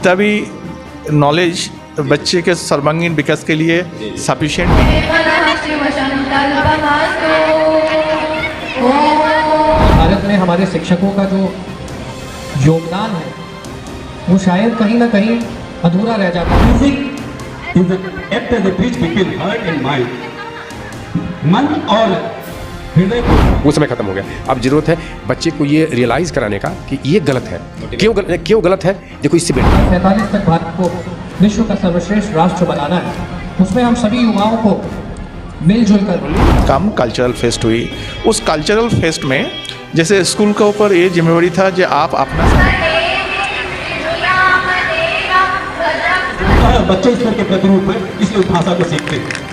तभी नॉलेज बच्चे के सर्वांगीण विकास के लिए सफिशिएंट नहीं है। भारत में हमारे शिक्षकों का जो योगदान है वो शायद कहीं ना कहीं अधूरा रह जाता है। Music is act as a bridge between heart and mind. मन और हृदय को वो समय खत्म हो गया। अब जरूरत है बच्चे को ये रियलाइज कराने का कि ये गलत है। क्यों गलत है? देखो इससे बेटर 47 तक भारत को विश्व का सर्वश्रेष्ठ राष्ट्र बनाना है। उसमें हम सभी युवाओं को मिलजुल कर कम कल्चरल फेस्ट हुई। उस कल्चरल फेस्ट में जैसे स्कूल के ऊपर ये जिम्मेवारी था कि आप अपना बच्चे ईश्वर के प्रतिरूप है, इसलिए उस भाषा को सीखते हैं।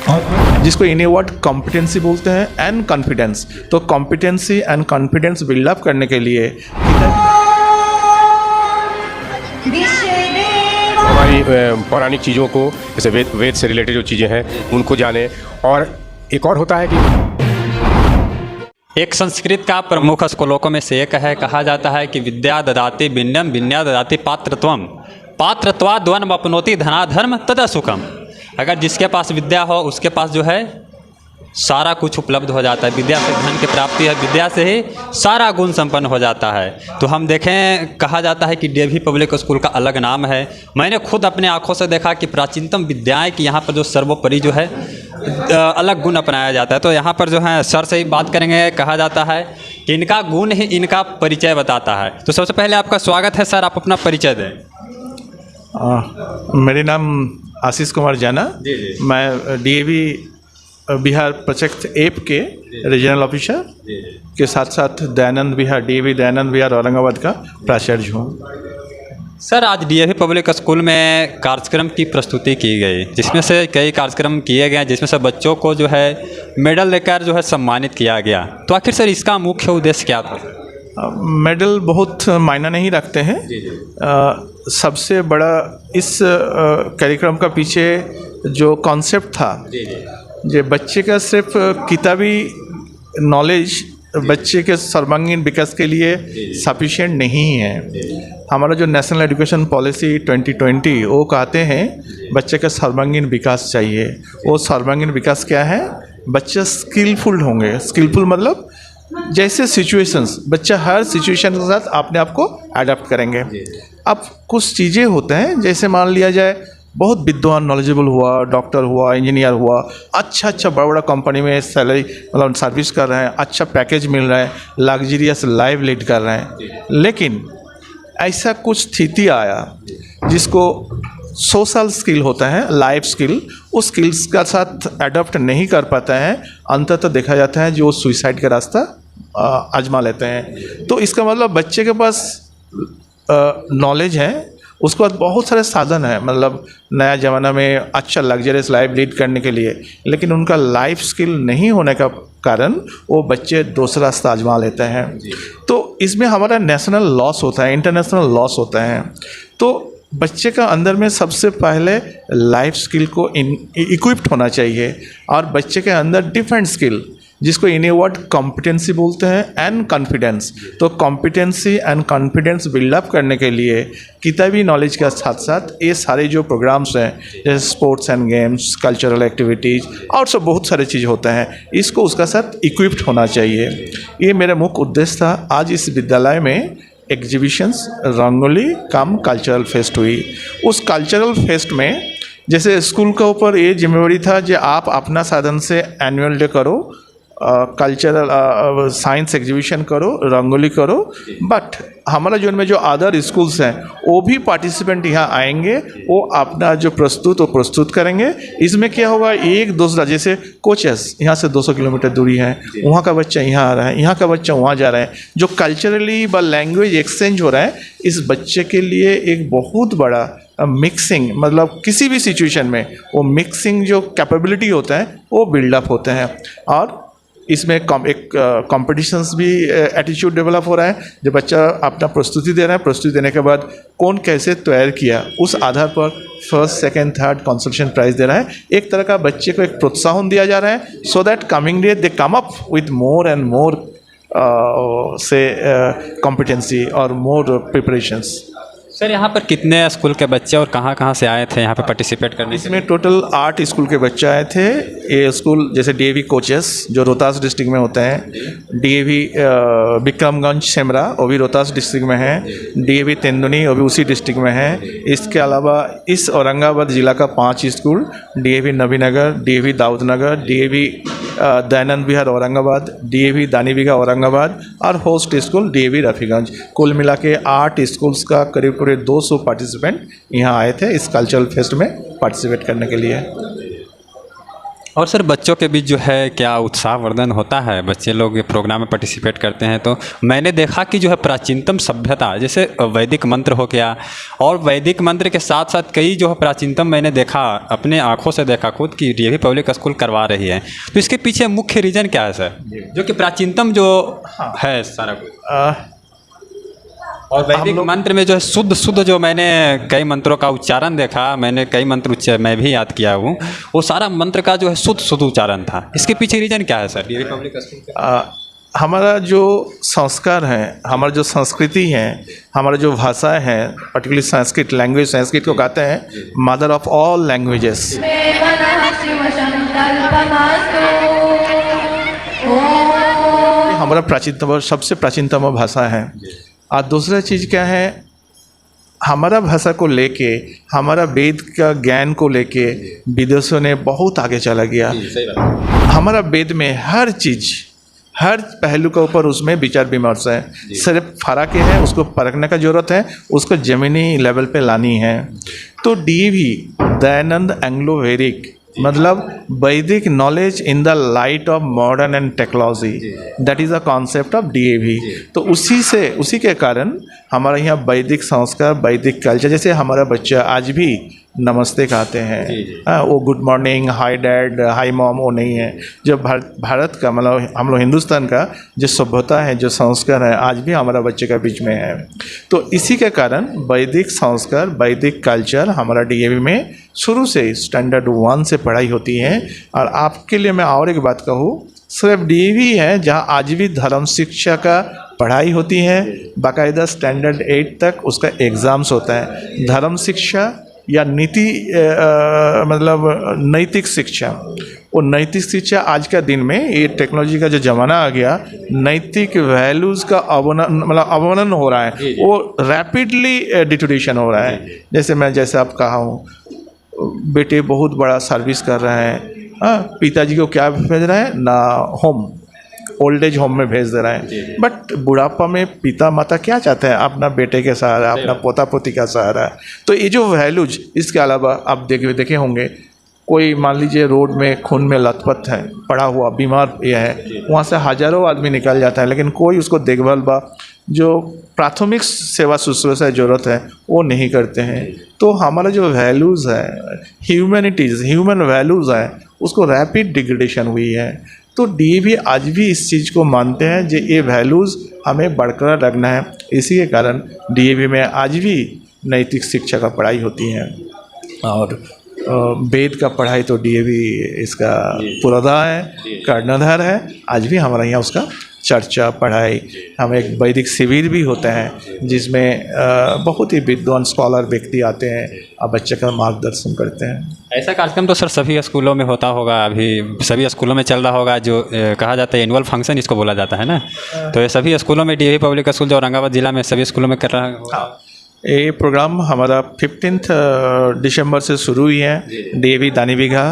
और जिसको इन ए वर्ड कॉम्पिटेंसी बोलते हैं एंड कॉन्फिडेंस। तो कॉम्पिटेंसी एंड कॉन्फिडेंस बिल्डअप करने के लिए हमारी पौराणिक चीज़ों को जैसे वेद से रिलेटेड जो चीज़ें हैं उनको जाने। और एक और होता है कि एक संस्कृत का प्रमुख श्लोकों में से एक है, कहा जाता है कि विद्या ददाति विनयम विनया ददाति पात्रत्वम पात्रत्वाद्वनम अपनोति धनाधर्म तदा सुखम। अगर जिसके पास विद्या हो उसके पास जो है सारा कुछ उपलब्ध हो जाता है। विद्या से धन की प्राप्ति है, विद्या से ही सारा गुण संपन्न हो जाता है। तो हम देखें, कहा जाता है कि डीएवी पब्लिक स्कूल का अलग नाम है। मैंने खुद अपने आंखों से देखा कि प्राचीनतम विद्याएं की यहाँ पर जो सर्वोपरि जो है अलग गुण अपनाया जाता है। तो यहाँ पर जो है सर से ही बात करेंगे। कहा जाता है कि इनका गुण ही इनका परिचय बताता है। तो सबसे पहले आपका स्वागत है सर, आप अपना परिचय दें। मेरे नाम आशीष कुमार जाना। मैं डीएवी बिहार प्रोजेक्ट ऐप के रीजनल ऑफिसर के साथ साथ दयानंद विहार डीएवी दयानंद विहार औरंगाबाद का प्राचार्य हूँ। सर, आज डीएवी पब्लिक स्कूल में कार्यक्रम की प्रस्तुति की गई, जिसमें से कई कार्यक्रम किए गए, जिसमें से बच्चों को जो है मेडल देकर जो है सम्मानित किया गया। तो आखिर सर इसका मुख्य उद्देश्य क्या था? मेडल बहुत मायना नहीं रखते हैं। सबसे बड़ा इस कार्यक्रम का पीछे जो कॉन्सेप्ट था, जो बच्चे का सिर्फ किताबी नॉलेज बच्चे के सर्वांगीण विकास के लिए सफिशिएंट नहीं है। हमारा जो नेशनल एजुकेशन पॉलिसी 2020 वो कहते हैं बच्चे का सर्वांगीण विकास चाहिए। वो सर्वांगीण विकास क्या है? बच्चे स्किलफुल होंगे। स्किलफुल मतलब जैसे सिचुएशंस, बच्चा हर सिचुएशन के साथ अपने आप को अडेप्ट करेंगे। अब कुछ चीज़ें होते हैं, जैसे मान लिया जाए बहुत विद्वान नॉलेजेबल हुआ, डॉक्टर हुआ, इंजीनियर हुआ, अच्छा बड़ा बड़ा कंपनी में सैलरी मतलब सर्विस कर रहे हैं, अच्छा पैकेज मिल रहा है, लग्जरियस लाइफ लीड कर रहे हैं। लेकिन ऐसा कुछ स्थिति आया जिसको सोशल स्किल होता है, लाइफ स्किल, उस स्किल्स का साथ अडॉप्ट नहीं कर पाता है। अंततः देखा जाता है जो सुइसाइड का रास्ता आजमा लेते हैं। तो इसका मतलब बच्चे के पास नॉलेज है, उसके बाद बहुत सारे साधन हैं, मतलब नया ज़माना में अच्छा लग्जरियस लाइफ लीड करने के लिए, लेकिन उनका लाइफ स्किल नहीं होने का कारण वो बच्चे दूसरा रास्ता आजमा लेते हैं। तो इसमें हमारा नेशनल लॉस होता है, इंटरनेशनल लॉस होता है। तो बच्चे का अंदर में सबसे पहले लाइफ स्किल को इक्विप्ड होना चाहिए, और बच्चे के अंदर डिफरेंट स्किल जिसको इन ए वर्ड कॉम्पिटेंसी बोलते हैं एंड कॉन्फिडेंस। तो कॉम्पिटेंसी एंड कॉन्फिडेंस बिल्डअप करने के लिए किताबी नॉलेज के साथ साथ ये सारे जो प्रोग्राम्स हैं, जैसे sports and games, cultural activities और सब बहुत सारे चीज़ होते हैं, इसको उसका साथ इक्विप्ड होना चाहिए। ये मेरा मुख्य उद्देश्य था। आज इस विद्यालय में एग्जीबिशंस रंगोली कम कल्चरल फेस्ट हुई। उस कल्चरल फेस्ट में जैसे स्कूल के ऊपर ये जिम्मेवारी था कि आप अपना साधन से एनुअल डे करो, कल्चरल साइंस एग्जीबिशन करो, रंगोली करो, बट हमारा जो में जो अदर स्कूल्स हैं वो भी पार्टिसिपेंट यहाँ आएंगे, वो अपना जो प्रस्तुत करेंगे। इसमें क्या होगा, एक दूसरा जैसे कोचेस यहाँ से 200 किलोमीटर दूरी है, वहाँ का बच्चा यहाँ आ रहा है, यहाँ का बच्चा वहाँ जा रहा है, जो कल्चरली व लैंग्वेज एक्सचेंज हो रहा है, इस बच्चे के लिए एक बहुत बड़ा मिक्सिंग, मतलब किसी भी सिचुएशन में वो मिक्सिंग जो कैपेबिलिटी होता है वो बिल्डअप होते हैं। और इसमें एक कॉम्पिटिशन्स भी एटीट्यूड डेवलप हो रहा है। जब बच्चा अपना प्रस्तुति दे रहा है, प्रस्तुति देने के बाद कौन कैसे तैयार किया, उस आधार पर first, second, third consolation prize दे रहा है। एक तरह का बच्चे को एक प्रोत्साहन दिया जा रहा है, so that coming day they come up with more and more competency और मोर प्रिपरेशंस। सर यहाँ पर कितने स्कूल के बच्चे और कहाँ कहाँ से आए थे यहाँ पर पार्टिसिपेट करने के लिए? इसमें टोटल 8 स्कूल के बच्चे आए थे। ये स्कूल जैसे डीएवी कोचेस जो रोहतास डिस्ट्रिक्ट में होते हैं, डीएवी विक्रमगंज सेमरा वो भी रोहतास डिस्ट्रिक्ट में है, डीएवी तेंदुनी वो भी उसी डिस्ट्रिक्ट में है। इसके अलावा इस औरंगाबाद ज़िला का 5 school, DAV Nabinagar, DAV Daudnagar, DAV Dayanand Vihar Aurangabad, DAV Danibigha Aurangabad और होस्ट स्कूल डीएवी रफ़ीगंज। कुल मिला के 8 स्कूल्स का करीब 200 पार्टिसिपेंट यहाँ आए थे इस कल्चरल फेस्ट में पार्टिसिपेट करने के लिए। और सर बच्चों के बीच जो है क्या उत्साहवर्धन होता है, बच्चे लोग ये प्रोग्राम में पार्टिसिपेट करते हैं तो मैंने देखा कि जो है प्राचीनतम सभ्यता जैसे वैदिक मंत्र हो गया, और वैदिक मंत्र के साथ साथ कई जो है प्राचीनतम मैंने देखा, अपने आंखों से देखा खुद कि डीएवी पब्लिक स्कूल करवा रही है। तो इसके पीछे मुख्य रीज़न क्या है सर, जो कि प्राचीनतम जो है सारा कुछ? और वैदिक मंत्र में जो है शुद्ध जो मैंने कई मंत्रों का उच्चारण देखा, मैंने कई मंत्र मैं भी याद किया हूँ, वो सारा मंत्र का जो है शुद्ध उच्चारण था। इसके पीछे रीज़न क्या है सर डीएवी पब्लिक स्कूल? हमारा जो संस्कार है, हमारा जो संस्कृति है, हमारा जो भाषा है, पर्टिकुलरली संस्कृत लैंग्वेज, संस्कृत को कहते हैं मदर ऑफ ऑल लैंग्वेजेस। हमारा प्राचीनतम, सबसे प्राचीनतम भाषा है। और दूसरा चीज़ क्या है, हमारा भाषा को लेके, हमारा वेद का ज्ञान को लेके विदेशों ने बहुत आगे चला गया। हमारा वेद में हर चीज़, हर पहलू के ऊपर उसमें विचार विमर्श है। सिर्फ फर्क है उसको परखने का ज़रूरत है, उसको ज़मीनी लेवल पे लानी है। तो डीएवी दयानंद एंग्लो वैदिक मतलब वैदिक knowledge in the light of modern and technology, that is a concept of DAV. तो उसी के कारण हमारे यहाँ वैदिक संस्कार, वैदिक कल्चर, जैसे हमारा बच्चा आज भी नमस्ते कहते हैं, वो good morning, hi dad, hi mom वो नहीं है। जो भारत का मतलब हम लोग हिंदुस्तान का जो सभ्यता है, जो संस्कार है, आज भी हमारा बच्चे के बीच में है। तो इसी के कारण वैदिक संस्कार, वैदिक कल्चर हमारा डीएवी में शुरू से स्टैंडर्ड 1 से पढ़ाई होती है। और आपके लिए मैं और एक बात कहूँ, सिर्फ डीएवी है जहाँ आज भी धर्म शिक्षा का पढ़ाई होती है, बाकायदा स्टैंडर्ड 8 तक उसका एग्ज़ाम्स होता है। धर्म शिक्षा या नीति मतलब नैतिक शिक्षा, वो नैतिक शिक्षा आज का दिन में ये टेक्नोलॉजी का जो ज़माना आ गया, नैतिक वैल्यूज़ का अवनन हो रहा है, वो रैपिडली डिटोरेशन हो रहा है। जैसे आप कहा हूँ, बेटे बहुत बड़ा सर्विस कर रहे हैं, पिताजी को क्या भेज रहे हैं ना, होम ओल्ड एज होम में भेज दे रहे हैं। बट बुढ़ापा में पिता माता क्या चाहते हैं, अपना बेटे के सहारा, अपना पोता पोती का सहारा। तो ये जो वैल्यूज, इसके अलावा आप देखे होंगे, कोई मान लीजिए रोड में खून में लथपथ है, पड़ा हुआ बीमार ये है, वहाँ से हज़ारों आदमी निकल जाता है, लेकिन कोई उसको देखभाल जो प्राथमिक सेवा शुश्रूषा ज़रूरत है वो नहीं करते हैं। तो हमारा जो वैल्यूज़ है, ह्यूमन वैल्यूज़ है, उसको रैपिड डिग्रेडेशन हुई है। तो डीएवी आज भी इस चीज़ को मानते हैं जो ये वैल्यूज़ हमें बरकरार रखना है। इसी के कारण डीएवी में आज भी नैतिक शिक्षा का पढ़ाई होती है। और वेद का पढ़ाई तो डीएवी इसका पुरोधा है, कर्णधार है। आज भी हमारे यहाँ उसका चर्चा, पढ़ाई, हम एक वैदिक शिविर भी होते हैं जिसमें बहुत ही विद्वान स्कॉलर व्यक्ति आते हैं और बच्चे का मार्गदर्शन करते हैं। ऐसा कार्यक्रम तो सर सभी स्कूलों में होता होगा, अभी सभी स्कूलों में चल रहा होगा, जो कहा जाता है एनुअल फंक्शन इसको बोला जाता है ना। तो ये सभी स्कूलों में डीएवी पब्लिक स्कूल जो औरंगाबाद ज़िला में सभी स्कूलों में कर रहा है। ये प्रोग्राम हमारा 15 दिसंबर से शुरू हुई है, डीएवी दानीबिघा।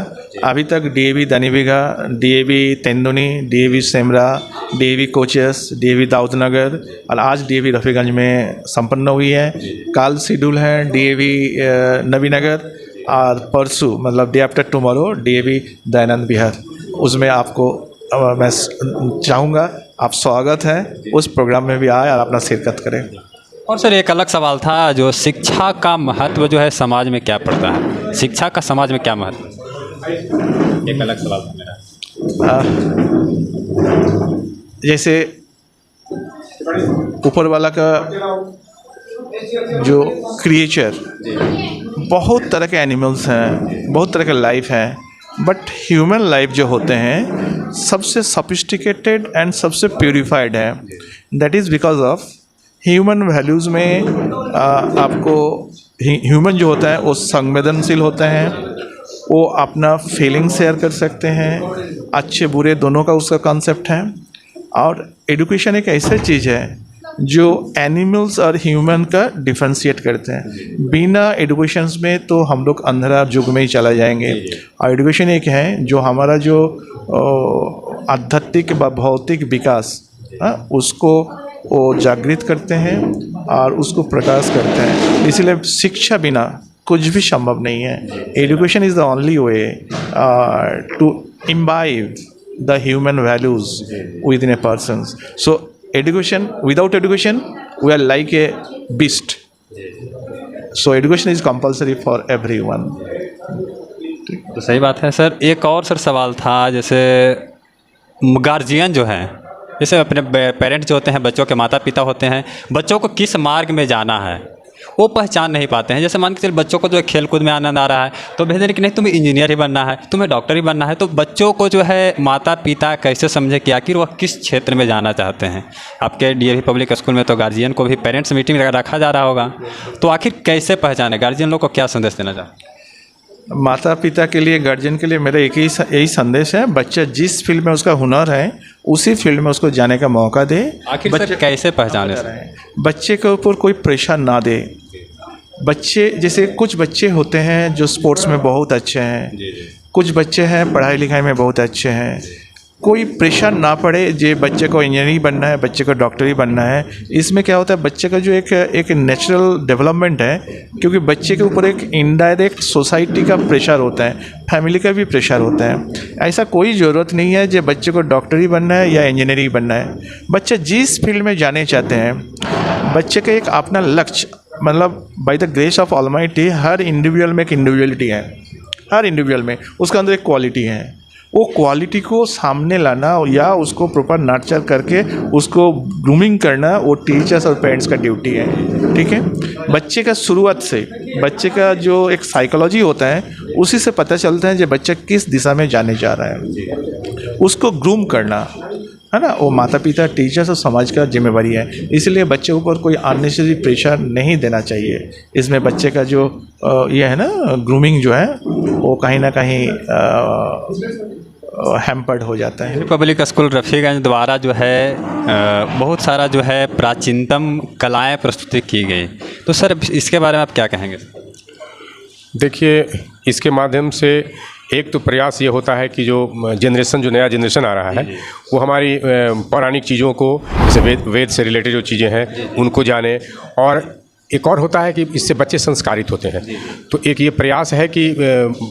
अभी तक DAV Danibigha, DAV Tenduni, DAV Semra, DAV Kochas, DAV Daudnagar और आज डीएवी रफ़ीगंज में संपन्न हुई है। कल शेड्यूल है डीएवी नबीनगर और परसों मतलब day after tomorrow DAV Dayanand Vihar. उसमें आपको मैं चाहूँगा, आप स्वागत है, उस प्रोग्राम में भी आए और अपना शिरकत करें। और सर एक अलग सवाल था, जो शिक्षा का महत्व जो है समाज में क्या पड़ता है, शिक्षा का समाज में क्या महत्व, एक अलग सवाल था मेरा। जैसे ऊपर वाला का जो क्रिएचर, बहुत तरह के एनिमल्स हैं, बहुत तरह के लाइफ हैं, बट ह्यूमन लाइफ जो होते हैं सबसे सोफिस्टिकेटेड एंड सबसे प्योरीफाइड है। That is because of human values में आपको ह्यूमन जो होता है वो संवेदनशील होता है, वो अपना फीलिंग शेयर कर सकते हैं, अच्छे बुरे दोनों का उसका कॉन्सेप्ट है। और एजुकेशन एक ऐसा चीज़ है जो एनिमल्स और ह्यूमन का डिफ्रेंशिएट करते हैं। बिना एजुकेशंस में तो हम लोग अंधेरा युग में ही चला जाएंगे। और एजुकेशन एक है जो हमारा जो आध्यात्मिक व भौतिक विकास उसको वो जागृत करते हैं और उसको प्रकाश करते हैं। इसलिए शिक्षा बिना कुछ भी संभव नहीं है। Education is the only way to imbibe the human values within a person. So education, without education we are like a beast. So education is compulsory for everyone. तो सही बात है सर। एक और सर सवाल था, जैसे गार्जियन जो है, जैसे अपने पेरेंट्स जो होते हैं, बच्चों के माता पिता होते हैं, बच्चों को किस मार्ग में जाना है वो पहचान नहीं पाते हैं। जैसे मान के चलिए बच्चों को जो खेल कूद में आनंद आ रहा है तो भेज दें कि नहीं तुम्हें इंजीनियर ही बनना है, तुम्हें डॉक्टर ही बनना है। तो बच्चों को जो है माता पिता कैसे समझे कि आखिर वह किस क्षेत्र में जाना चाहते हैं। आपके डीएवी पब्लिक स्कूल में तो गार्जियन को भी पेरेंट्स मीटिंग रखा जा रहा होगा, तो आखिर कैसे पहचाने? गार्जियन लोग को क्या संदेश देना चाहते हैं? माता पिता के लिए, गार्जियन के लिए मेरा यही संदेश है, बच्चा जिस फील्ड में उसका हुनर है उसी फील्ड में उसको जाने का मौका दे। आखिर बच्चे कैसे पहचाने? बच्चे के ऊपर कोई प्रेशर ना दे। बच्चे, जैसे कुछ बच्चे होते हैं जो स्पोर्ट्स में बहुत अच्छे हैं, कुछ बच्चे हैं पढ़ाई लिखाई में बहुत अच्छे हैं। कोई प्रेशर ना पड़े जे बच्चे को इंजीनियर बनना है, बच्चे को डॉक्टर ही बनना है। इसमें क्या होता है, बच्चे का जो एक नेचुरल डेवलपमेंट है, क्योंकि बच्चे के ऊपर एक इनडायरेक्ट सोसाइटी का प्रेशर होता है, फैमिली का भी प्रेशर होता है। ऐसा कोई ज़रूरत नहीं है जो बच्चे को डॉक्टर ही बनना है या इंजीनियर ही बनना है। बच्चे जिस फील्ड में जाने चाहते हैं, बच्चे का एक अपना लक्ष्य, मतलब by the grace of almighty her individual में एक इंडिविजुअलिटी है, हर इंडिविजुअल में उसका अंदर एक क्वालिटी है। वो क्वालिटी को सामने लाना या उसको प्रॉपर नर्चर करके उसको ग्रूमिंग करना वो टीचर्स और पेरेंट्स का ड्यूटी है। ठीक है, बच्चे का शुरुआत से बच्चे का जो एक साइकोलॉजी होता है उसी से पता चलता है कि बच्चा किस दिशा में जाने जा रहा है। उसको ग्रूम करना है ना, वो माता पिता, टीचर्स और समाज का जिम्मेवारी है। इसलिए बच्चे ऊपर कोई अननेसेसरी प्रेशर नहीं देना चाहिए। इसमें बच्चे का जो ये है ना ग्रूमिंग जो है वो कहीं ना कहीं हैम्पर्ड हो जाता है। पब्लिक स्कूल रफ़ीगंज द्वारा जो है बहुत सारा जो है प्राचीनतम कलाएं प्रस्तुत की गई, तो सर इसके बारे में आप क्या कहेंगे? देखिए, इसके माध्यम से एक तो प्रयास ये होता है कि जो नया जनरेशन आ रहा है वो हमारी पौराणिक चीज़ों को, जैसे वेद से रिलेटेड जो चीज़ें हैं उनको जाने, और एक और होता है कि इससे बच्चे संस्कारित होते हैं। तो एक ये प्रयास है कि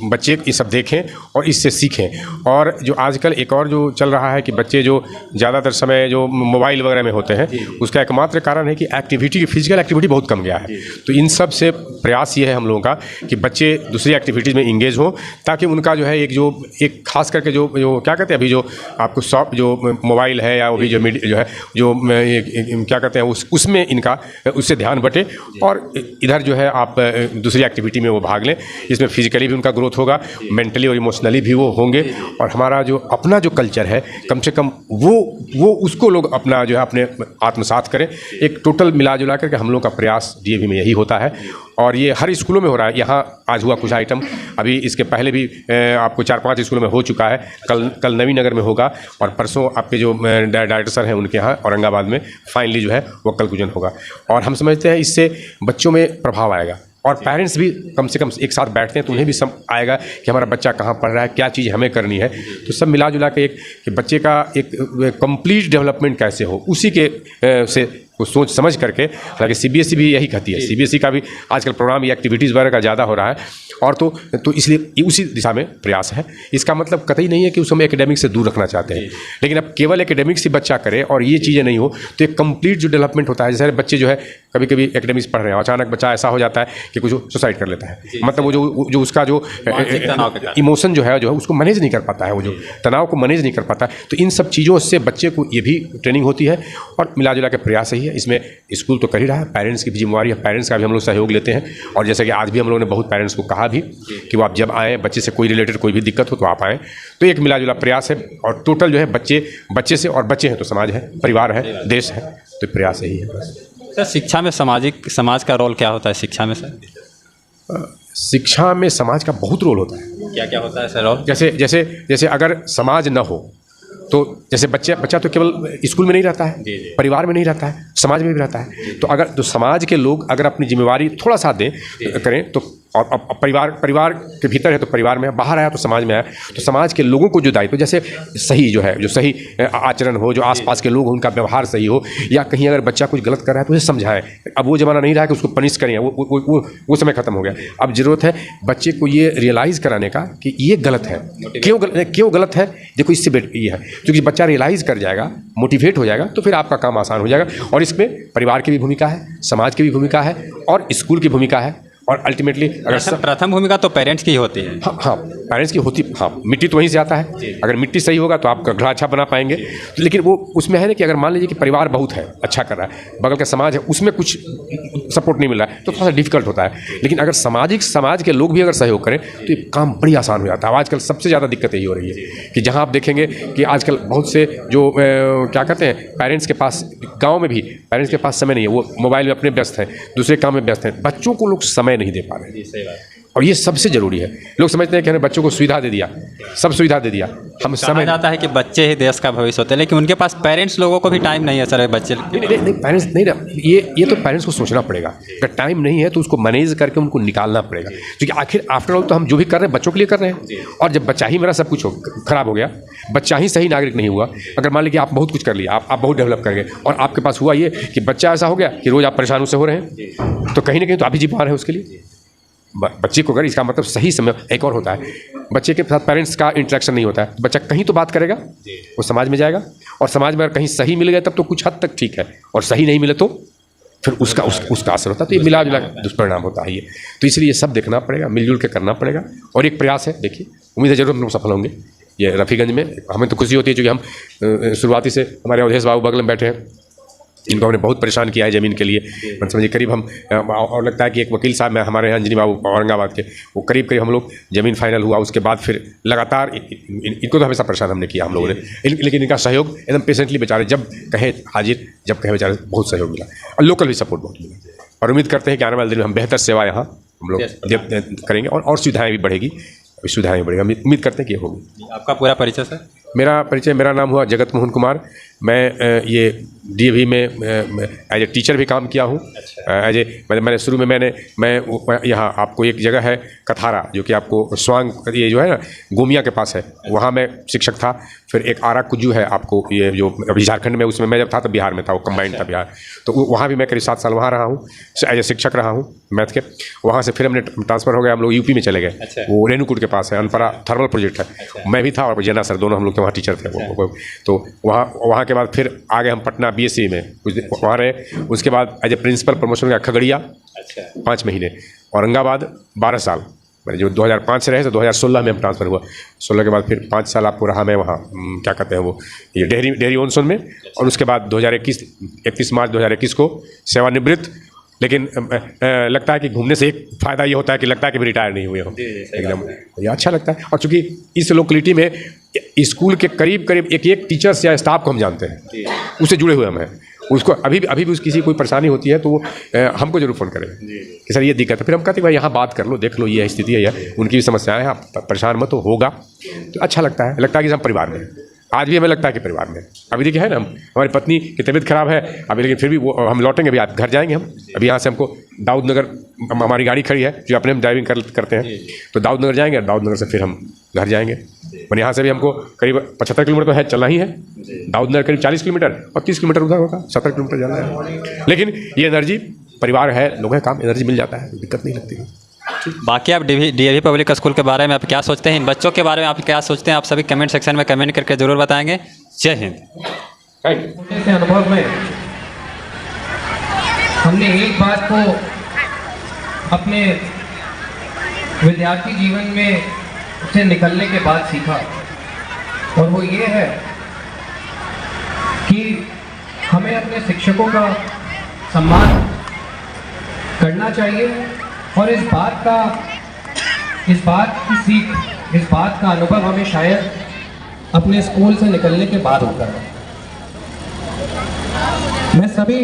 बच्चे ये सब देखें और इससे सीखें। और जो आजकल एक और जो चल रहा है कि बच्चे जो ज़्यादातर समय जो मोबाइल वगैरह में होते हैं, उसका एकमात्र कारण है कि एक्टिविटी, फिजिकल एक्टिविटी बहुत कम गया है। तो इन सब से प्रयास ये है हम लोगों का कि बच्चे दूसरी एक्टिविटीज़ में इंगेज हों, ताकि उनका जो है एक खास करके जो क्या कहते हैं अभी जो आपको सॉफ्ट जो मोबाइल है या वो भी जो मीडिया जो है जो क्या कहते हैं उसमें इनका उससे ध्यान बटे, और इधर जो है आप दूसरी एक्टिविटी में वो भाग लें। इसमें फिजिकली भी उनका ग्रोथ होगा, मेंटली और इमोशनली भी वो होंगे। और हमारा जो अपना जो कल्चर है, कम से कम वो उसको लोग अपना जो है अपने आत्मसात करें। एक टोटल मिला जुला करके हम लोग का प्रयास डीएवी में यही होता है, और ये हर स्कूलों में हो रहा है। यहाँ आज हुआ कुछ आइटम, अभी इसके पहले भी आपको 4-5 स्कूलों में हो चुका है। कल नवीनगर में होगा, और परसों आपके जो डायरेक्टर सर हैं उनके यहाँ औरंगाबाद में फाइनली जो है वो कल कुजन होगा। और हम समझते हैं इससे बच्चों में प्रभाव आएगा, और पेरेंट्स भी कम से कम एक साथ बैठते हैं तो उन्हें भी सम आएगा कि हमारा बच्चा कहाँ पढ़ रहा है, क्या चीज़ हमें करनी है। तो सब मिला जुला के कि बच्चे का एक कंप्लीट डेवलपमेंट कैसे हो, उसी के से को सोच समझ करके, हालांकि सीबीएसई भी यही कहती है, सीबीएसई का भी आजकल प्रोग्राम या एक्टिविटीज़ वगैरह का ज़्यादा हो रहा है, और तो इसलिए उसी दिशा में प्रयास है। इसका मतलब कतई नहीं है कि उस समय एकेडमिक से दूर रखना चाहते हैं, लेकिन अब केवल एकेडमिक्स ही बच्चा करे और ये चीज़ें नहीं हो तो एक कंप्लीट जो डेवलपमेंट होता है। जैसे बच्चे जो है कभी कभी एकेडमिक्स पढ़ रहे हैं, अचानक बच्चा ऐसा हो जाता है कि कुछ सुसाइड कर लेता है, मतलब वो जो उसका जो इमोशन जो है उसको मैनेज नहीं कर पाता है, वो जो तनाव को मैनेज नहीं कर पाता है। तो इन सब चीज़ों से बच्चे को ये भी ट्रेनिंग होती है, और मिला जुला के प्रयास ही है। इसमें स्कूल तो कर ही रहा है, पेरेंट्स की भी जिम्मेवारी है, पेरेंट्स का भी हम लोग सहयोग लेते हैं। और जैसे कि आज भी हम लोगों ने बहुत पेरेंट्स को कहा भी कि वो आप जब आएँ, बच्चे से कोई रिलेटेड कोई भी दिक्कत हो तो आप आएँ। तो एक मिला जुला प्रयास है, और टोटल जो है बच्चे से, और बच्चे हैं तो समाज है, परिवार है, देश है, तो प्रयास यही है बस। सर शिक्षा में समाज का रोल क्या होता है शिक्षा में सर? शिक्षा में समाज का बहुत रोल होता है। क्या क्या होता है सर रोल? जैसे अगर समाज न हो तो जैसे बच्चा तो केवल स्कूल में नहीं रहता है, परिवार में नहीं रहता है, समाज में भी रहता है। तो समाज के लोग अगर अपनी जिम्मेवारी थोड़ा सा दें करें तो, और परिवार के भीतर है तो परिवार में, बाहर आया तो समाज में आया, तो समाज के लोगों को जो दायित्व, जैसे सही जो है, जो सही आचरण हो, जो आसपास के लोग हो उनका व्यवहार सही हो, या कहीं अगर बच्चा कुछ गलत कर रहा है तो उसे समझाएं। अब वो ज़माना नहीं रहा कि उसको पनिश करें, वो समय खत्म हो गया। अब ज़रूरत है बच्चे को ये रियलाइज़ कराने का कि ये गलत है, क्यों गलत है, देखो इससे ये है, क्योंकि बच्चा रियलाइज़ कर जाएगा, मोटिवेट हो जाएगा तो फिर आपका काम आसान हो जाएगा। और इसमें परिवार की भी भूमिका है, समाज की भी भूमिका है और स्कूल की भूमिका है, और अल्टीमेटली अगर प्रथम भूमिका तो पेरेंट्स की होती है। हाँ पेरेंट्स की होती, हाँ मिट्टी तो वहीं से आता है। अगर मिट्टी सही होगा तो आप घर अच्छा बना पाएंगे। तो लेकिन वो उसमें है ना कि अगर मान लीजिए कि परिवार बहुत है, अच्छा कर रहा है, बगल का समाज है उसमें कुछ सपोर्ट नहीं मिल रहा है तो थोड़ा सा डिफिकल्ट होता है। लेकिन अगर समाज के लोग भी अगर सहयोग करें तो ये काम बड़ी आसान हो जाता है। आजकल सबसे ज़्यादा दिक्कत यही हो रही है कि जहाँ आप देखेंगे कि आजकल बहुत से जो क्या कहते हैं, पेरेंट्स के पास, गाँव में भी पेरेंट्स के पास समय नहीं है, वो मोबाइल में अपने व्यस्त हैं, दूसरे काम में व्यस्त हैं, बच्चों को लोग समय नहीं दे पा रहे हैं। और ये सबसे जरूरी है। लोग समझते हैं कि हमने बच्चों को सुविधा दे दिया, सब सुविधा दे दिया, हम समय जाता है कि बच्चे ही देश का भविष्य होते हैं, लेकिन उनके पास पेरेंट्स लोगों को भी टाइम नहीं है सर। बच्चे नहीं पेरेंट्स नहीं ना, ये तो पेरेंट्स को सोचना पड़ेगा। अगर टाइम नहीं है तो उसको मैनेज करके उनको निकालना पड़ेगा, क्योंकि आखिर आफ्टर ऑल तो हम जो भी कर रहे हैं बच्चों के लिए कर रहे हैं। और जब बच्चा ही मेरा सब कुछ खराब हो गया, बच्चा ही सही नागरिक नहीं हुआ, अगर मान लीजिए आप बहुत कुछ कर लिया, आप बहुत डेवलप कर गए और आपके पास हुआ ये कि बच्चा ऐसा हो गया कि रोज़ आप परेशान उससे हो रहे हैं, तो कहीं ना कहीं तो आप ही जिम्मेदार है उसके लिए। बच्चे को अगर इसका मतलब सही समय, एक और होता है बच्चे के साथ पेरेंट्स का इंटरेक्शन नहीं होता है, बच्चा कहीं तो बात करेगा, वो समाज में जाएगा, और समाज में अगर कहीं सही मिल गया तब तो कुछ हद तक ठीक है, और सही नहीं मिले तो फिर उसका असर होता है। तो ये मिला जुला दुष्परिणाम होता है ये। तो इसलिए ये सब देखना पड़ेगा, मिलजुल के करना पड़ेगा। और एक प्रयास है, देखिए उम्मीद है जरूर हम लोग सफल होंगे। ये रफ़ीगंज में हमें तो खुशी होती है क्योंकि हम शुरुआती से, हमारे अवधेश बाबू बगल में बैठे हैं, इनको हमने बहुत परेशान किया है ज़मीन के लिए। मतलब समझिए करीब हम, और लगता है कि एक वकील साहब में हमारे यहाँ अंजनी बाबू औरंगाबाद के, वो करीब हम लोग ज़मीन फाइनल हुआ, उसके बाद फिर लगातार इनको तो हमेशा परेशान हमने किया हम लोगों ने। लेकिन इनका सहयोग एकदम पेशेंटली, बेचारे जब कहे हाजिर, जब कहे बेचारे, बहुत सहयोग मिला और लोकल भी सपोर्ट बहुत मिला। और उम्मीद करते हैं कि आने वाले दिन में हम बेहतर सेवा यहाँ हम लोग करेंगे और सुविधाएँ भी बढ़ेगी, सुविधाएँ बढ़ेगा, उम्मीद करते हैं कि ये होगी। आपका पूरा परिचय सर? मेरा नाम हुआ जगत मोहन कुमार। मैं ये DAV में एज ए टीचर भी काम किया हूँ। एज ए मैंने शुरू में मैं यहाँ, आपको एक जगह है कथारा, जो कि आपको स्वांग, ये जो है ना गोमिया के पास है, वहाँ मैं शिक्षक था। फिर एक आरा कुजू है आपको, ये जो अभी झारखंड में, उसमें मैं जब था तो बिहार में था, वो कंबाइंड था बिहार, तो वहाँ भी मैं करीब 7 साल वहाँ रहा हूँ, एज ए शिक्षक रहा हूँ मैथ के। वहाँ से फिर हमने ट्रांसफ़र हो गया, हम लोग UP में चले गए। वो रेणुकूट के पास है, अनपरा थर्मल प्रोजेक्ट है, मैं भी था और जेना सर, दोनों हम लोग के वहाँ टीचर थे। तो वहाँ के बाद फिर आगे हम पटना BSc में कुछ दिन वहाँ रहे। उसके बाद एज ए प्रिंसिपल प्रमोशन का खगड़िया 5 महीने, औरंगाबाद 12 साल, मैंने जो 2005 से रहे तो 2016 में हम ट्रांसफ़र हुआ। 16 के बाद फिर 5 साल आपको रहा मैं वहाँ, क्या कहते हैं वो, ये डेहरी ऑनसोन में। और उसके बाद 31 मार्च 2021 को सेवानिवृत्त। लेकिन लगता है कि घूमने से एक फ़ायदा ये होता है कि लगता है कि रिटायर नहीं हुए हो, एकदम ये अच्छा लगता है। और चूँकि इस लोकेलिटी में स्कूल के करीब एक टीचर्स या स्टाफ को हम जानते हैं, उससे जुड़े हुए हम हैं। उसको अभी भी किसी कोई परेशानी होती है तो वो हमको जरूर फ़ोन करें कि सर ये दिक्कत है, फिर हम कहते हैं भाई यहाँ बात कर लो, देख लो ये स्थिति है, उनकी भी समस्याएं हैं, आप परेशान मत हो, होगा। तो अच्छा लगता है कि हम परिवार में हैं। आज भी हमें लगता है कि परिवार में। अभी देखिए है ना, हमारी पत्नी की तबीयत खराब है अभी, लेकिन फिर भी वो हम लौटेंगे, अभी आप घर जाएंगे हम। अभी यहाँ से हमको दाऊद नगर, हमारी गाड़ी खड़ी है जो अपने हम ड्राइविंग करते हैं, तो दाऊद नगर जाएंगे, दाऊद नगर से फिर हम घर जाएंगे। मैंने यहाँ से भी हमको करीब 75 किलोमीटर तो है, चलना ही है। दाऊद नगर करीब 40 किलोमीटर और 30 किलोमीटर उधर होगा, 70 किलोमीटर जाना है। लेकिन ये एनर्जी, परिवार है, लोग हैं, काम, एनर्जी मिल जाता है, दिक्कत नहीं लगती है। बाकी आप DAV पब्लिक स्कूल के बारे में आप क्या सोचते हैं, इन बच्चों के बारे में आप क्या सोचते हैं, आप सभी कमेंट सेक्शन में कमेंट करके जरूर बताएंगे। जय हिंद। से अनुभव में हमने एक बात को अपने विद्यार्थी जीवन में से निकलने के बाद सीखा, और वो ये है कि हमें अपने शिक्षकों का सम्मान करना चाहिए, और इस बात की सीख, इस बात का अनुभव हमें शायद अपने स्कूल से निकलने के बाद होता है। मैं सभी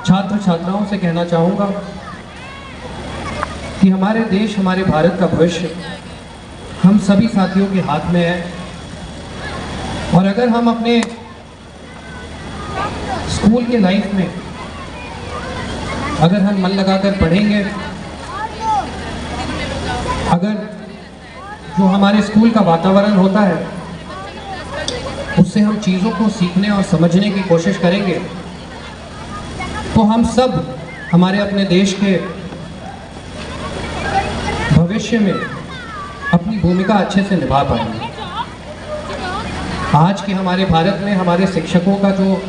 छात्र छात्राओं से कहना चाहूँगा कि हमारे देश, हमारे भारत का भविष्य हम सभी साथियों के हाथ में है। और अगर हम अपने स्कूल के लाइफ में अगर हम मन लगाकर पढ़ेंगे, अगर जो हमारे स्कूल का वातावरण होता है उससे हम चीज़ों को सीखने और समझने की कोशिश करेंगे, तो हम सब हमारे अपने देश के भविष्य में अपनी भूमिका अच्छे से निभा पाएंगे। आज के हमारे भारत में हमारे शिक्षकों का जो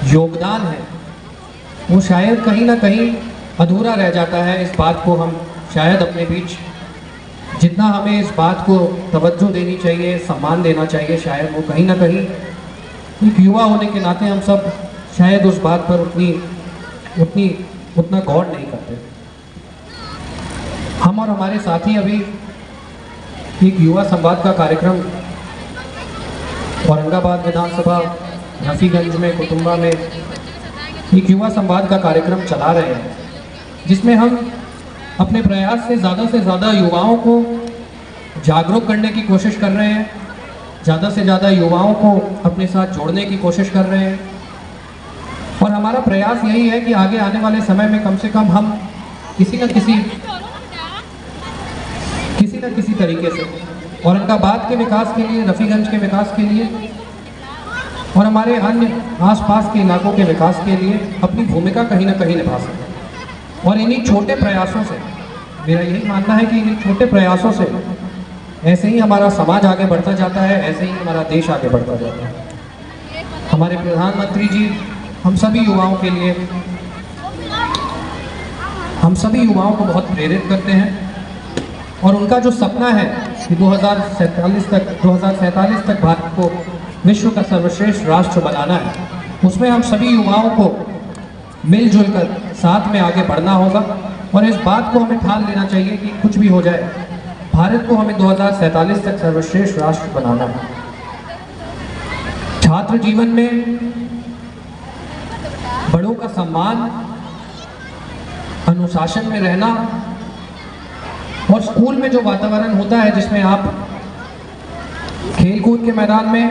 योगदान है वो शायद कहीं ना कहीं अधूरा रह जाता है। इस बात को हम शायद अपने बीच जितना हमें इस बात को तवज्जो देनी चाहिए, सम्मान देना चाहिए, शायद वो कहीं ना कहीं एक युवा होने के नाते हम सब शायद उस बात पर उतना गौर नहीं करते। हम और हमारे साथी अभी एक युवा संवाद का कार्यक्रम औरंगाबाद विधानसभा, रफीगंज में, कुटुंबा में एक युवा संवाद का कार्यक्रम चला रहे हैं, जिसमें हम अपने प्रयास से ज़्यादा युवाओं को जागरूक करने की कोशिश कर रहे हैं, ज़्यादा से ज़्यादा युवाओं को अपने साथ जोड़ने की कोशिश कर रहे हैं। और हमारा प्रयास यही है कि आगे आने वाले समय में कम से कम हम किसी न किसी तरीके से औरंगाबाद के विकास के लिए, रफीगंज के विकास के लिए और हमारे अन्य आसपास के इलाकों के विकास के लिए अपनी भूमिका कहीं ना कहीं निभा सकें। और इन्हीं छोटे प्रयासों से, मेरा यही मानना है कि इन्हीं छोटे प्रयासों से ऐसे ही हमारा समाज आगे बढ़ता जाता है, ऐसे ही हमारा देश आगे बढ़ता जाता है। हमारे प्रधानमंत्री जी हम सभी युवाओं को बहुत प्रेरित करते हैं और उनका जो सपना है कि 2047 तक भारत को विश्व का सर्वश्रेष्ठ राष्ट्र बनाना है, उसमें हम सभी युवाओं को मिलजुल कर साथ में आगे बढ़ना होगा। और इस बात को हमें ठान लेना चाहिए कि कुछ भी हो जाए, भारत को हमें 2047 तक सर्वश्रेष्ठ राष्ट्र बनाना है। छात्र जीवन में बड़ों का सम्मान, अनुशासन में रहना और स्कूल में जो वातावरण होता है जिसमें आप खेलकूद के मैदान में,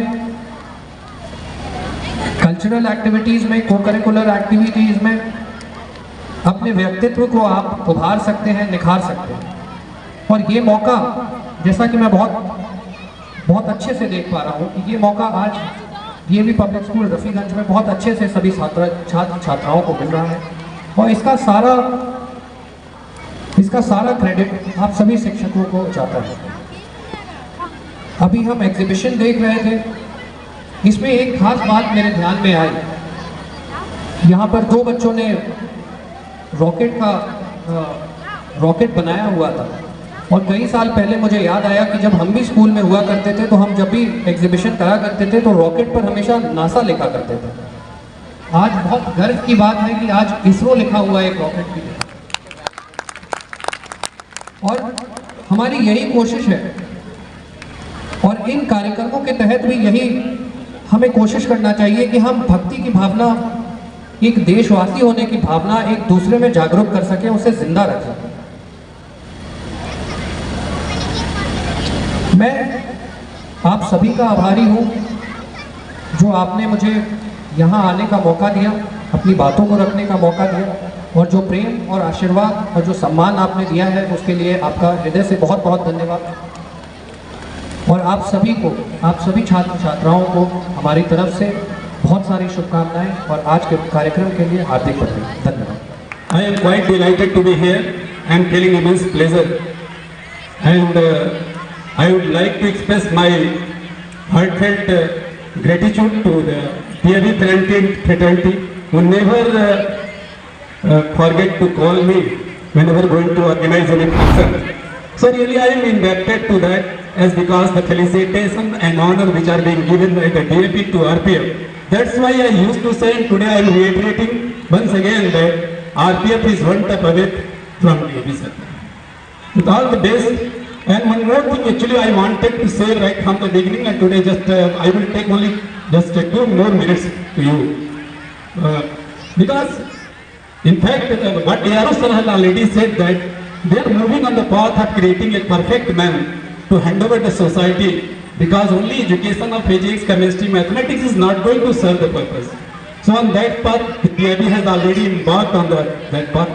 कल्चरल एक्टिविटीज़ में, को करिकुलर एक्टिविटीज़ में अपने व्यक्तित्व को आप उभार सकते हैं, निखार सकते हैं। और ये मौका, जैसा कि मैं बहुत अच्छे से देख पा रहा हूँ कि ये मौका आज DAV पब्लिक स्कूल रफीगंज में बहुत अच्छे से सभी छात्र छात्राओं को मिल रहा है। और इसका सारा क्रेडिट आप सभी शिक्षकों को जाता है। अभी हम एग्जीबिशन देख रहे थे, इसमें एक खास बात मेरे ध्यान में आई। यहाँ पर 2 बच्चों ने रॉकेट बनाया हुआ था और कई साल पहले मुझे याद आया कि जब हम भी स्कूल में हुआ करते थे तो हम जब भी एग्जीबिशन करा करते थे तो रॉकेट पर हमेशा नासा लिखा करते थे। आज बहुत गर्व की बात है कि आज इसरो लिखा हुआ एक रॉकेट की। और हमारी यही कोशिश है और इन कार्यक्रमों के तहत भी यही हमें कोशिश करना चाहिए कि हम भक्ति की भावना, एक देशवासी होने की भावना एक दूसरे में जागरूक कर सकें, उसे जिंदा रख सकें। मैं आप सभी का आभारी हूँ जो आपने मुझे यहाँ आने का मौका दिया, अपनी बातों को रखने का मौका दिया और जो प्रेम और आशीर्वाद और जो सम्मान आपने दिया है उसके लिए आपका हृदय से बहुत बहुत धन्यवाद। और आप सभी छात्र छात्राओं को हमारी तरफ से बहुत सारी शुभकामनाएं और आज के कार्यक्रम के लिए हार्दिक धन्यवाद। I am quite delighted to be here and feeling immense pleasure, and I would like to express my heartfelt gratitude to the DAV fraternity who never forget to call me whenever going to organize any function. So really I am indebted to that, as because the felicitation and honor which are being given by the DAP to RPF. That's why I used to say, and today I am reiterating once again that RPF is one step away from DAP, sir. With all the best. And one more thing actually I wanted to say right from the beginning, and today just I will take only just 2 more minutes to you. Because in fact, what A.R.O. sir has already said that they are moving on the path of creating a perfect man to hand over the society, because only education of physics, chemistry, mathematics is not going to serve the purpose. So on that path, the PIB has already embarked on that path.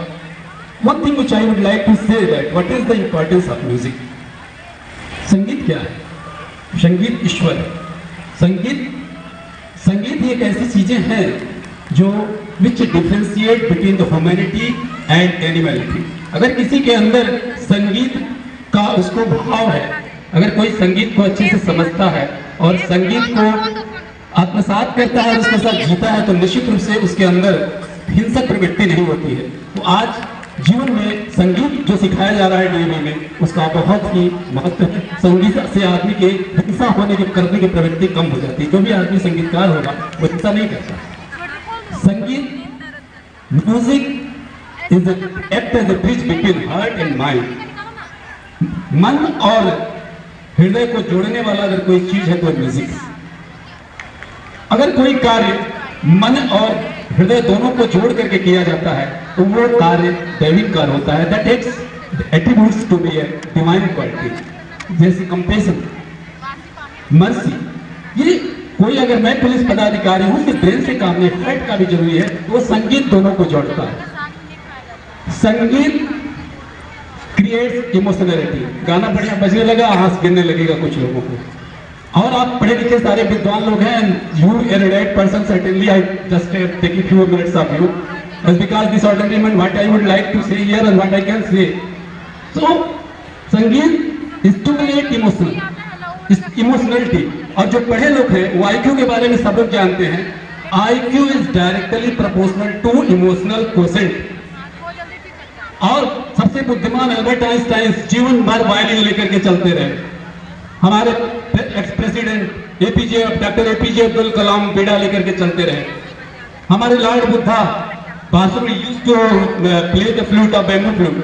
One thing which I would like to say that what is the importance of music? संगीत क्या है? संगीत ईश्वर है। संगीत एक ऐसी चीजें हैं जो which differentiate between the humanity and animality. अगर किसी के अंदर संगीत का उसको भाव है, अगर कोई संगीत को अच्छे से समझता है और संगीत को आत्मसात करता है और उसके साथ जीता है, तो निश्चित रूप से उसके अंदर हिंसक प्रवृत्ति नहीं होती है। तो आज जीवन में संगीत जो सिखाया जा रहा है डीएवी में, उसका बहुत ही महत्व है। संगीत से आदमी के हिंसा होने की करने की प्रवृत्ति कम हो जाती है। जो भी आदमी संगीतकार होगा वो हिंसा नहीं करता। संगीत music is act as a bridge between heart and mind. मन और हृदय को जोड़ने वाला अगर कोई चीज है तो म्यूजिक है। अगर कोई कार्य मन और हृदय दोनों को जोड़ करके किया जाता है तो वो कार्य दैविक कार्य होता है। That takes attributes to be a divine quality, जैसे कंपैशन, मर्सी। ये कोई अगर मैं पुलिस पदाधिकारी हूं, सिर्फ ब्रेन से काम नहीं, हार्ट का भी जरूरी है, तो वो संगीत दोनों को जोड़ता है। संगीत क्रिएट्स इमोशनलिटी। गाना बढ़िया बजने लगा, आंस गिरने लगेगा कुछ लोगों को। और आप पढ़े लिखे सारे विद्वान लोग हैं, you erudite person, certainly I just take a few minutes of you, as because this ordinary man what I would like to say here and what I can say. So संगीत stimulate emotionality। और जो पढ़े लोग हैं वो IQ के बारे में सब लोग जानते हैं। IQ is directly proportional to emotional quotient। और सबसे बुद्धिमान अल्बर्ट आइंस्टाइन जीवन भर वायलिन लेकर के चलते रहे। हमारे ex president doctor APJ Abdul Kalam बेड़ा लेकर के चलते रहे। हमारे lord Buddha bansuri used to play the flute of bamboo flute.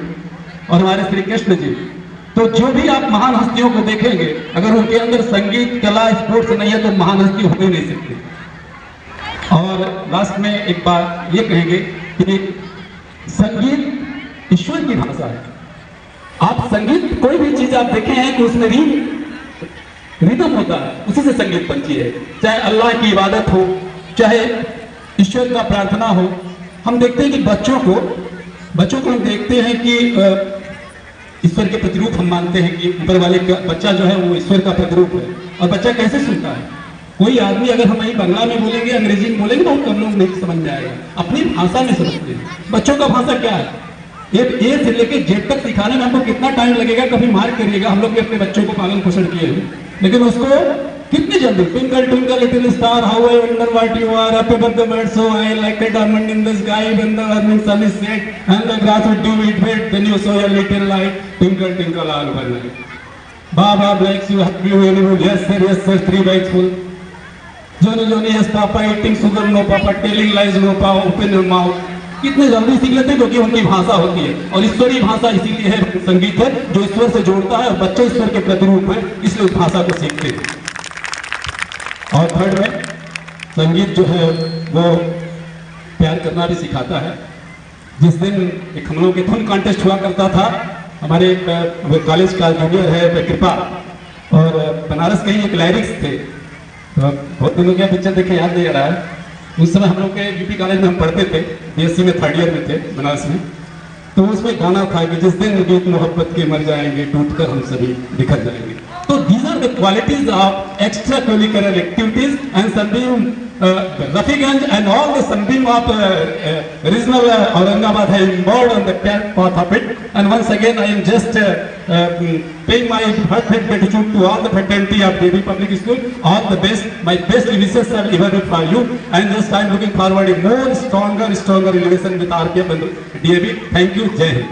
और हमारे श्री कृष्ण जी, तो जो भी आप महान हस्तियों को देखेंगे, अगर उनके अंदर संगीत, कला, स्पोर्ट्स नहीं है तो महान हस्ती हो ही नहीं सकती। और लास्ट में एक बात ये कहेंगे कि संगीत ईश्वर की भाषा है। आप संगीत कोई भी चीज आप देखे हैं कि उसमें रिदम होता है, उसी से संगीत बनती है। चाहे अल्लाह की इबादत हो, चाहे ईश्वर का प्रार्थना हो। हम देखते हैं कि बच्चों को हम देखते हैं कि ईश्वर के प्रतिरूप हम मानते हैं कि ऊपर वाले का बच्चा जो है वो ईश्वर का प्रतिरूप है। और बच्चा कैसे सुनता है? कोई आदमी अगर हम यही बांग्ला में बोलेंगे, अंग्रेजी में बोलेंगे, बहुत कम लोग नहीं समझ में आएगा। अपनी भाषा में समझते हैं। बच्चों का भाषा क्या है? ए से लेके जेड तक सिखाने में हमको कितना टाइम लगेगा, कभी मार करिएगा। हम लोग भी अपने बच्चों को पालन पोषण किए हैं, लेकिन उसको कितनी जल्दी twinkle twinkle little star how I wonder what you are up above the world so I like a diamond in the sky when the earning sun is set and the grass will do it wet then you so your little light twinkle twinkle all over night. Baa baa bless you, have you any yes sir 3 bags full। Johny yes papa eating sugar no papa telling lies no papa open your mouth. कितने जल्दी सीख लेते हैं क्योंकि उनकी भाषा होती है। और ईश्वरीय भाषा इसीलिए है, संगीत है जो ईश्वर से जोड़ता है और बच्चे ईश्वर के प्रतिरूप है, इसलिए उस भाषा को सीखते हैं। और थर्ड में संगीत जो है वो प्यार करना भी सिखाता है। जिस दिन एक हम लोग के धुन कॉन्टेस्ट हुआ करता था, हमारे कॉलेज का जूनियर है कृपा, और बनारस के ही एक लाइरिक्स थे। तो बहुत दिनों क्या पिक्चर देखे याद नहीं आ रहा है। उस समय हम लोग के यूपी कॉलेज में हम पढ़ते थे, बीएससी में 3rd ईयर में थे बनारस में। तो उसमें गाना था कि जिस दिन गीत मोहब्बत के मर जाएंगे, टूटकर हम सभी बिखर जाएंगे। तो these are the qualities of extracurricular activities and Sunbeam Rafiganj and all the Sunbeam of regional Aurangabad have involved on the path of it. And once again I am just paying my heartfelt gratitude to all the fraternity of DAV Public School. All the best, my best wishes are ever for you, and just I am looking forward a more stronger relation with RPF and DAV. Thank you. Jai Hind.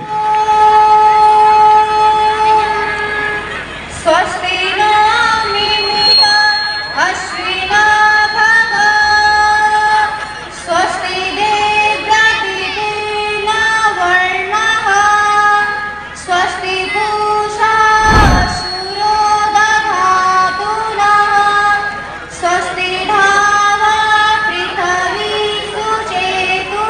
स्वस्ति no Mimita अश्विना भव स्वस्ति देव्यातिथीना वर्णः स्वस्ति पूषा सुरो दधातु नः स्वस्ति धावा पृथिवी सुचेतु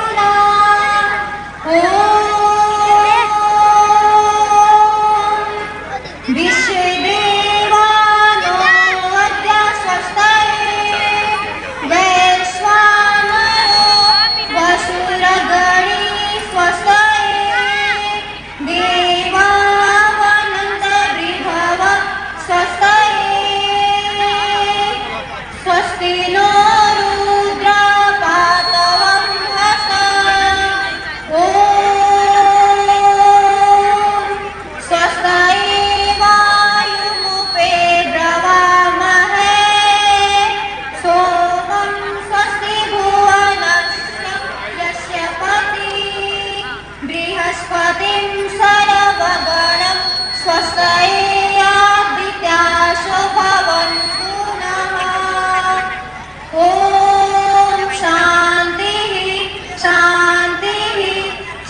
स्वस्त्ययादित्याशो भवन्तु नः ॐ शान्तिः शान्तिः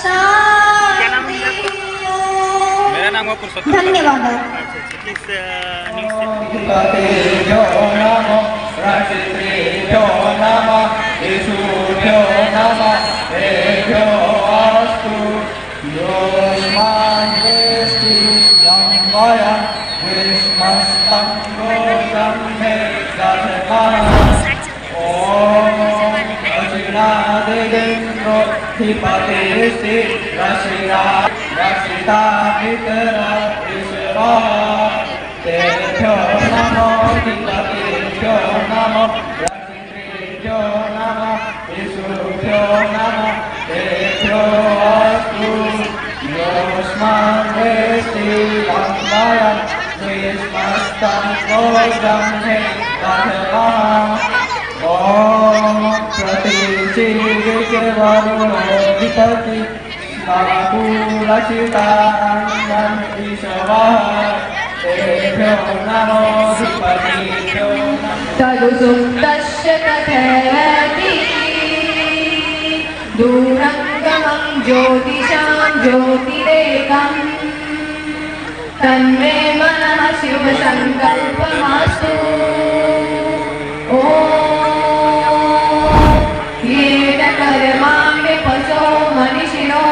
शान्तिः मेरा नाम है पुरुषोत्तम। धन्यवाद। पतेभ्यो नमः राशित्रेभ्यो नमः ईशुभ्यो नमः तेभ्यो अस्तु योऽस्मान् वेष्टि यं वयं विष्मस्तं गोत्रं मे दधमः ॐ अजिनादिन्द्रो धिपतिस्ति रशिरा रक्षिता पितरा ईश्वरः तेभ्यो नमो धिपतिभ्यो नमो रक्षित्रेभ्यो नमः ईशुभ्यो नमः तेभ्यो अस्तु योऽस्मान् वेष्टि यं वयं विष्मस्तं गोत्रं मे दधमः ॐ प्रतीचीर्वरुणो वितति स्मकुलसितारङ्गं ईशवः तेभ्यो नमो धिपतिभ्यो नमः तदुसुप्तस्य तथैवति दूरङ्गमं ज्योतिषां ज्योतिरेकम् तन्मे मनः शिवसङ्कल्पमास्तु ॐ येन कर्माणि पशो मनीषिणो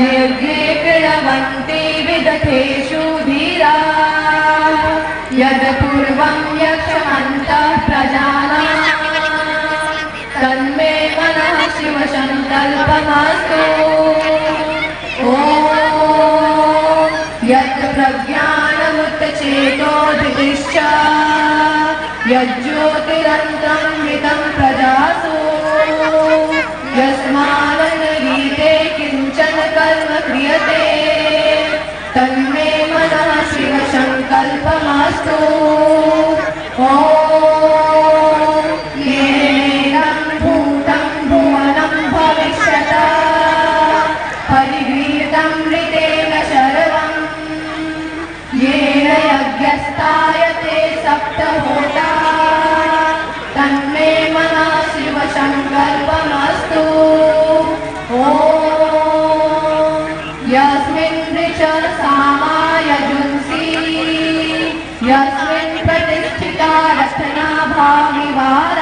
यज्ञे क्रीडवन्ति विदथेषु धीरा यद् पूर्वं यक्षमन्तः प्रजानां तन्मे मनः शिवसङ्कल्पमास्तु ॐ यत् प्रज्ञानमुत्तचेतो धृतिश्च यज्ज्योतिरन्तं मृतं प्रजासु यस्मादन्नगीते किञ्चन कर्म क्रियते तन्मे मनः शिवसङ्कल्पमास्तु ॐ येनेदं भूतं भुवनं भविष्यत् परिगृहीतं मृतेन शर्वम् येन यज्ञस्तायते सप्तहोता तन्मे मनः शिवसङ्कल्पमस्तु ॐ यस्मिन् ऋचसामाय जुंसि यस्मिन् प्रतिष्ठिता रत्नाभाविवाद